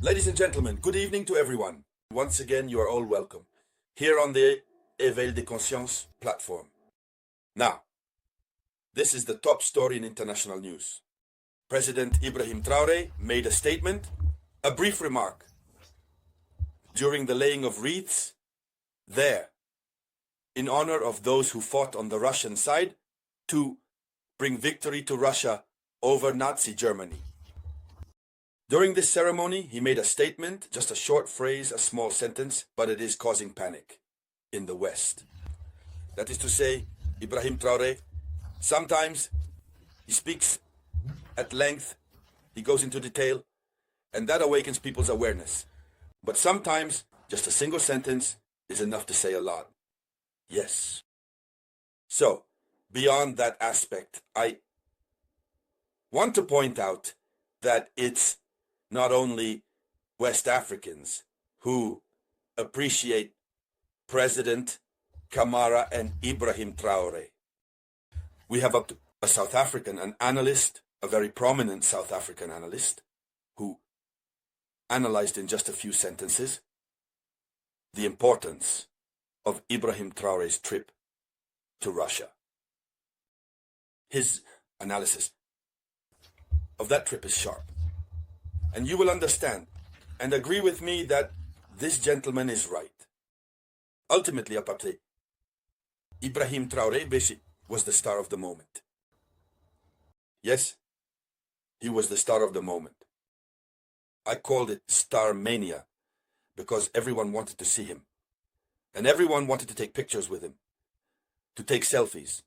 Ladies and gentlemen, good evening to everyone. Once again, you are all welcome here on the Éveil des Consciences platform. Now, this is the top story in international news. President Ibrahim Traoré made a statement, a brief remark, during the laying of wreaths there in honor of those who fought on the Russian side to bring victory to Russia over Nazi Germany. During this ceremony, he made a statement, just a short phrase, a small sentence, but it is causing panic in the West. That is to say, Ibrahim Traoré, sometimes he speaks at length, he goes into detail, and that awakens people's awareness. But sometimes, just a single sentence is enough to say a lot. Yes. So, beyond that aspect, I want to point out that it's not only West Africans who appreciate President Kamara and Ibrahim Traoré. We have a South African, an analyst, a very prominent South African analyst, who analyzed in just a few sentences the importance of Ibrahim Traoré's trip to Russia. His analysis of that trip is sharp. And you will understand and agree with me that this gentleman is right. Ultimately, aparte, Ibrahim Traoré was the star of the moment. Yes, he was the star of the moment. I called it Star Mania because everyone wanted to see him. And everyone wanted to take pictures with him, to take selfies.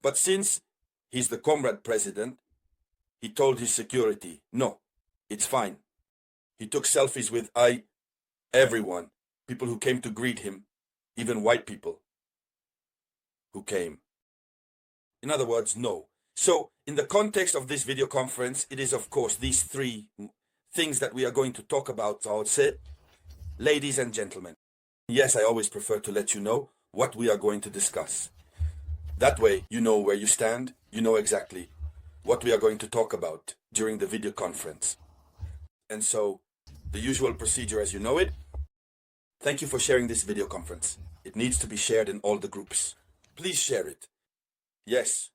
But since he's the comrade president, he told his security, no, it's fine. He took selfies with everyone, people who came to greet him, even white people who came. In other words, no. So, in the context of this video conference, it is of course these three things that we are going to talk about, I would say, ladies and gentlemen. Yes, I always prefer to let you know what we are going to discuss. That way, you know where you stand, you know exactly what we are going to talk about during the video conference. And so, the usual procedure as you know it, thank you for sharing this video conference. It needs to be shared in all the groups. Please share it. Yes.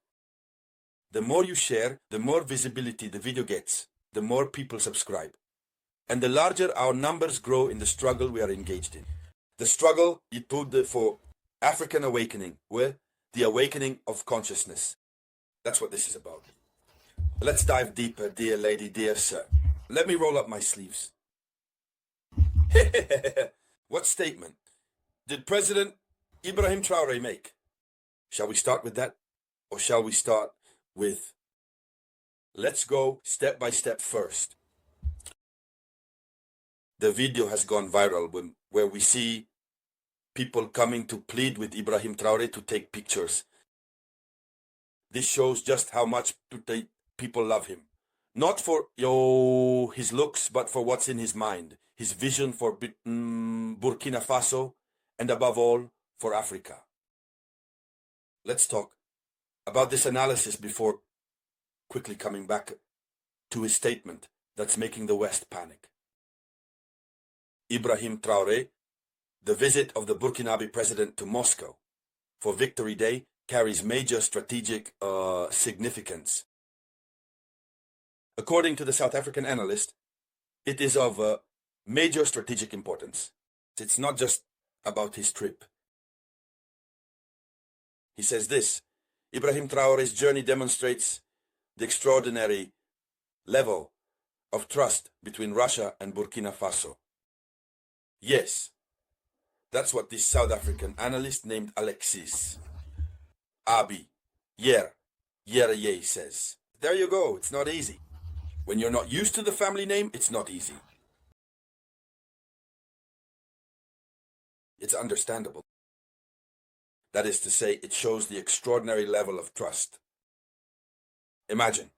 The more you share, the more visibility the video gets, the more people subscribe. And the larger our numbers grow in the struggle we are engaged in. The struggle for African awakening, where the awakening of consciousness. That's what this is about. Let's dive deeper, dear lady, dear sir. Let me roll up my sleeves. What statement did President Ibrahim Traoré make? Shall we start with that? Or shall we start with, let's go step by step first. The video has gone viral where we see people coming to plead with Ibrahim Traoré to take pictures. This shows just how much people love him. Not for his looks, but for what's in his mind. His vision for Burkina Faso, and above all, for Africa. Let's talk about this analysis before quickly coming back to his statement that's making the West panic. Ibrahim Traoré, the visit of the Burkinabe president to Moscow for Victory Day carries major strategic significance. According to the South African analyst, it is of major strategic importance. It's not just about his trip. He says this, Ibrahim Traoré's journey demonstrates the extraordinary level of trust between Russia and Burkina Faso. Yes, that's what this South African analyst named Alexis Abi Yerye says. There you go, it's not easy. When you're not used to the family name, it's not easy. It's understandable. That is to say, it shows the extraordinary level of trust. Imagine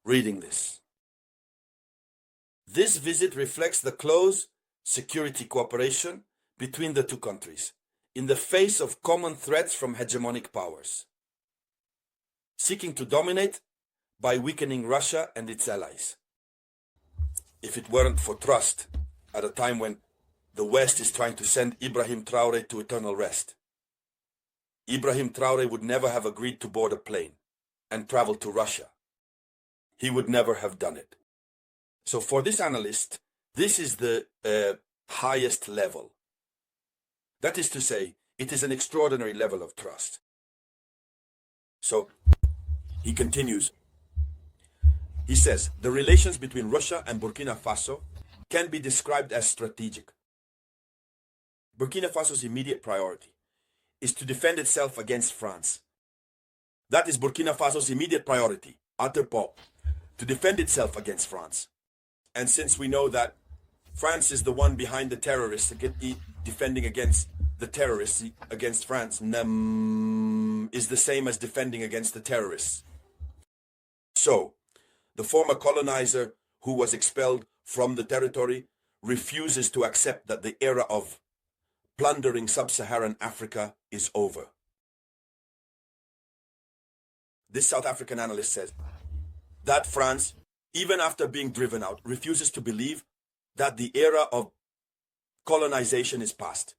reading this. This visit reflects the close security cooperation between the two countries in the face of common threats from hegemonic powers, seeking to dominate by weakening Russia and its allies. if it weren't for trust at a time when the West is trying to send Ibrahim Traoré to eternal rest. Ibrahim Traoré would never have agreed to board a plane and travel to Russia. He would never have done it. So for this analyst, this is the highest level. That is to say, it is an extraordinary level of trust. So he continues. He says, the relations between Russia and Burkina Faso can be described as strategic. Burkina Faso's immediate priority is to defend itself against France. That is Burkina Faso's immediate priority, to defend itself against France. And since we know that France is the one behind the terrorists, defending against the terrorists against France is the same as defending against the terrorists. So, the former colonizer who was expelled from the territory refuses to accept that the era of plundering sub-Saharan Africa is over. This South African analyst says that France, even after being driven out, refuses to believe that the era of colonization is past.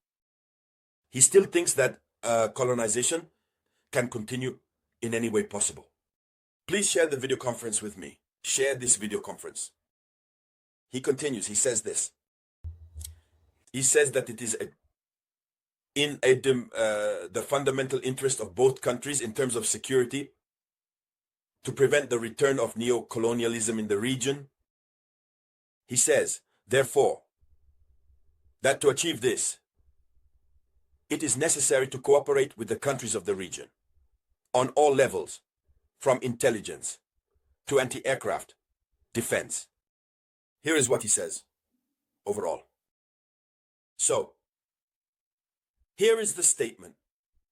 He still thinks that colonization can continue in any way possible. Please share the video conference with me. Share this video conference. He continues, he says this. He says that it is the fundamental interest of both countries in terms of security to prevent the return of neo-colonialism in the region. He says, therefore, that to achieve this, it is necessary to cooperate with the countries of the region on all levels, from intelligence to anti-aircraft defense. Here is what he says overall. So, here is the statement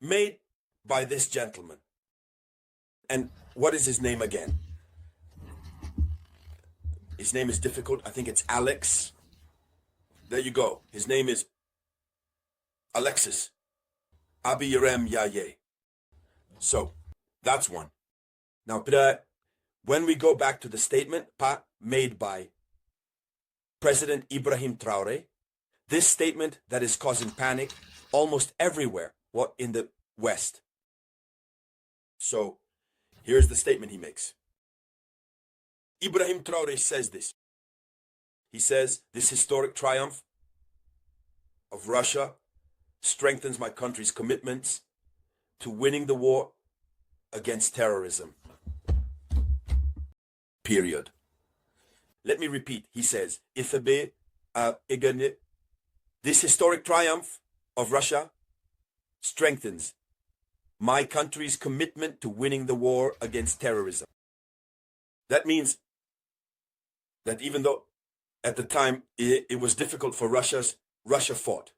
made by this gentleman. And what is his name again? His name is difficult. I think it's Alex. There you go. His name is Alexis Abiyarem Yaye. So, that's one. Now, when we go back to the statement made by President Ibrahim Traoré, this statement that is causing panic almost everywhere in the West. So, here's the statement he makes. Ibrahim Traoré says this. He says, this historic triumph of Russia strengthens my country's commitments to winning the war against terrorism. Period. Let me repeat. He says, this historic triumph of Russia strengthens my country's commitment to winning the war against terrorism. That means that even though at the time it was difficult for Russia fought.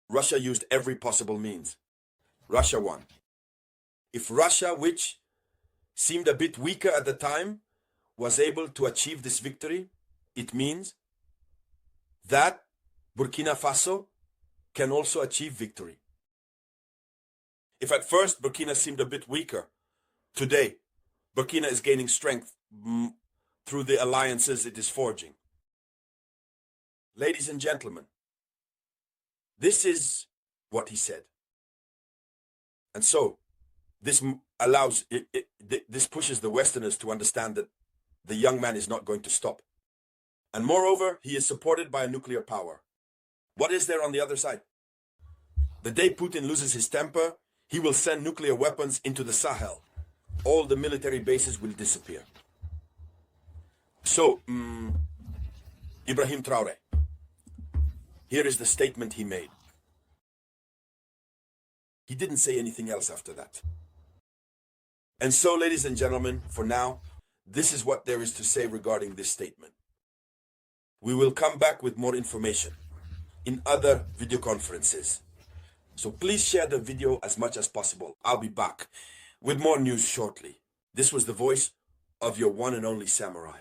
Russia used every possible means. Russia won. If Russia, which seemed a bit weaker at the time, was able to achieve this victory, it means that Burkina Faso can also achieve victory. If at first Burkina seemed a bit weaker, today Burkina is gaining strength through the alliances it is forging. Ladies and gentlemen, this is what he said. And so, this pushes the Westerners to understand that the young man is not going to stop. And moreover, he is supported by a nuclear power. What is there on the other side? The day Putin loses his temper, he will send nuclear weapons into the Sahel. All the military bases will disappear. So, Ibrahim Traoré, here is the statement he made. He didn't say anything else after that. And so, ladies and gentlemen, for now, this is what there is to say regarding this statement. We will come back with more information in other video conferences. So please share the video as much as possible. I'll be back with more news shortly. This was the voice of your one and only samurai.